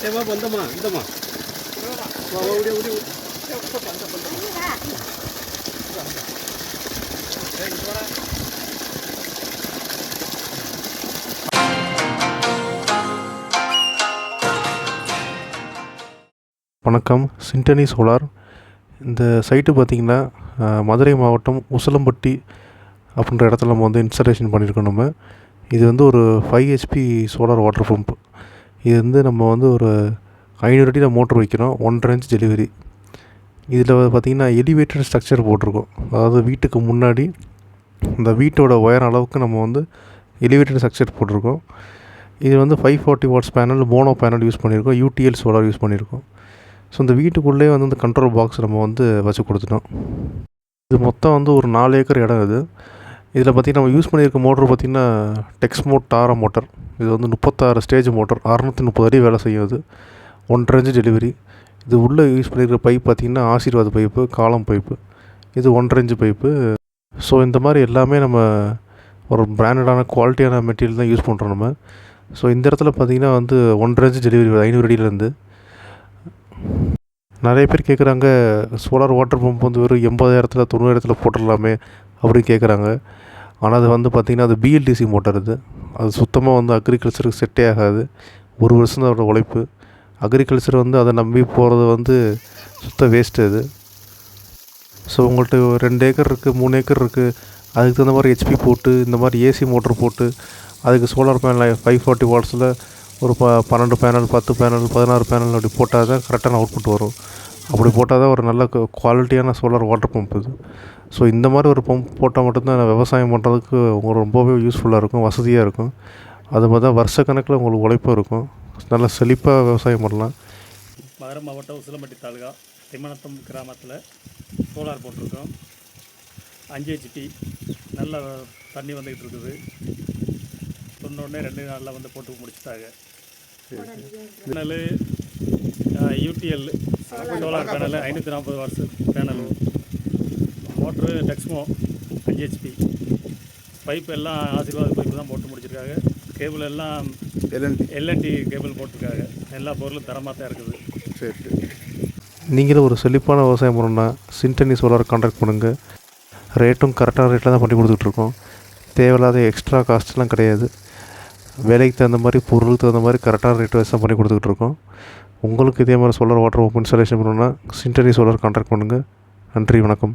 வா வந்தம்மா இந்தம்மா வா வா ஓடி ஓடி வணக்கம். சிண்டனி சோலார். இந்த சைட்டு பார்த்திங்கன்னா மதுரை மாவட்டம் உசிலம்பட்டி அப்படின்ற இடத்துல நம்ம வந்து இன்ஸ்டாலேஷன் பண்ணியிருக்கோம். இது வந்து ஒரு 5 HP சோலார் வாட்டர் பம்ப். இது வந்து நம்ம வந்து ஒரு 500 அடியில் மோட்ரு வைக்கிறோம். 1.5 இன்ச் டெலிவரி. இதில் பார்த்திங்கன்னா எலிவேட்டட் ஸ்ட்ரக்சர் போட்டிருக்கோம். அதாவது வீட்டுக்கு முன்னாடி இந்த வீட்டோட உயரம் அளவுக்கு நம்ம வந்து எலிவேட்டட் ஸ்ட்ரக்சர் போட்டிருக்கோம். இது வந்து 540 watts panel, mono panel use பண்ணியிருக்கோம். UTL சோலார் யூஸ் பண்ணியிருக்கோம். ஸோ இந்த வீட்டுக்குள்ளே வந்து இந்த கண்ட்ரோல் பாக்ஸ் நம்ம வந்து வச்சு கொடுத்துட்டோம். இது மொத்தம் வந்து ஒரு 4 ஏக்கர் இடம் இது. இதில் பார்த்திங்கன்னா நம்ம யூஸ் பண்ணியிருக்க மோட்ரு பார்த்திங்கன்னா டெக்ஸ்மோ டாரா மோட்டர். இது வந்து 36 ஸ்டேஜ் மோட்டர், 630 அடி வேலை செய்யும். இது 1.5 இன்ச் டெலிவரி. இது உள்ளே யூஸ் பண்ணியிருக்கிற பைப் பார்த்திங்கன்னா ஆசீர்வாத் பைப்பு, காலம் பைப்பு. இது 1.5 இன்ச் பைப்பு. ஸோ இந்த மாதிரி எல்லாமே நம்ம ஒரு பிராண்டடான குவாலிட்டியான மெட்டீரியல் தான் யூஸ் பண்ணுறோம் நம்ம. ஸோ இந்த இடத்துல பார்த்திங்கன்னா வந்து 1.5 இன்ச் டெலிவரி 500 அடியிலேருந்து. நிறைய பேர் கேட்குறாங்க, சோலார் வாட்டர் பம்ப் வந்து வெறும் 80,000 90,000 போட்டுடலாமே அப்படின்னு கேட்குறாங்க. ஆனால் அது வந்து பார்த்திங்கன்னா அது BLDC மோட்டர். அது சுத்தமாக வந்து அக்ரிகல்ச்சருக்கு செட்டே ஆகாது. ஒரு வருஷம் தான் அதோட உழைப்பு. அக்ரிகல்ச்சர் வந்து அதை நம்பி போகிறது வந்து சுத்த வேஸ்ட்டு அது. ஸோ உங்கள்கிட்ட 2 ஏக்கர் இருக்குது, 3 ஏக்கர் இருக்குது, அதுக்கு தகுந்த மாதிரி HP போட்டு இந்த மாதிரி AC மோட்ரு போட்டு அதுக்கு சோலார் பேனல் 540 வாட்ஸில் ஒரு 12 பேனல், 10 பேனல், 16 பேனல் அப்படி போட்டால் தான் கரெக்டான அவுட்புட் வரும். அப்படி போட்டால் தான் ஒரு நல்ல குவாலிட்டியான சோலார் வாட்டர் பம்ப் இது. ஸோ இந்த மாதிரி ஒரு பம்ப் போட்டால் மட்டும்தான் விவசாயம் பண்ணுறதுக்கு உங்களுக்கு ரொம்பவே யூஸ்ஃபுல்லாக இருக்கும், வசதியாக இருக்கும். அது மாதிரி தான் வருஷக்கணக்கில் உங்களுக்கு உழைப்பும் இருக்கும். நல்லா செழிப்பாக விவசாயம் பண்ணலாம். மதுரை மாவட்டம் உசிலம்பட்டி தாலுகா திம்மநத்தம் கிராமத்தில் சோலார் போட்டிருக்கோம். 5 HP நல்ல தண்ணி வந்துக்கிட்டு இருக்குது. சொன்னோடனே 2 நாளில் வந்து போட்டு முடிச்சுட்டாங்க. Panel UTL solar panel 540 watts panel, motor Texmo 5 HP, pipe எல்லாம் ஆசீர்வாத் பைப்பு தான் போட்டு முடிச்சிருக்காங்க. கேபிள் எல்லாம் LNT கேபிள் போட்டிருக்காங்க. எல்லா பொருளும் தரமாக தான் இருக்குது. சரி, நீங்களும் ஒரு செழிப்பான விவசாயம் பண்ணணுன்னா சிண்டனி சோலார் கான்டாக்ட் பண்ணுங்கள். ரேட்டும் கரெக்டான ரேட்டில் தான் பண்ணி கொடுத்துட்ருக்கோம். தேவையில்லாத எக்ஸ்ட்ரா காஸ்ட்லாம் கிடையாது. வேலைக்கு தகுந்த மாதிரி, பொருளுக்கு தகுந்த மாதிரி கரெக்டான ரேட் வச்சு தான் பண்ணி கொடுத்துக்கிட்டு இருக்கோம். உங்களுக்கு இதே மாதிரி சோலார் வாட்டர் பம்ப் இன்ஸ்டாலேஷன் பண்ணணுன்னா சிண்டனி சோலார் கான்டாக்ட் பண்ணுங்கள். நன்றி, வணக்கம்.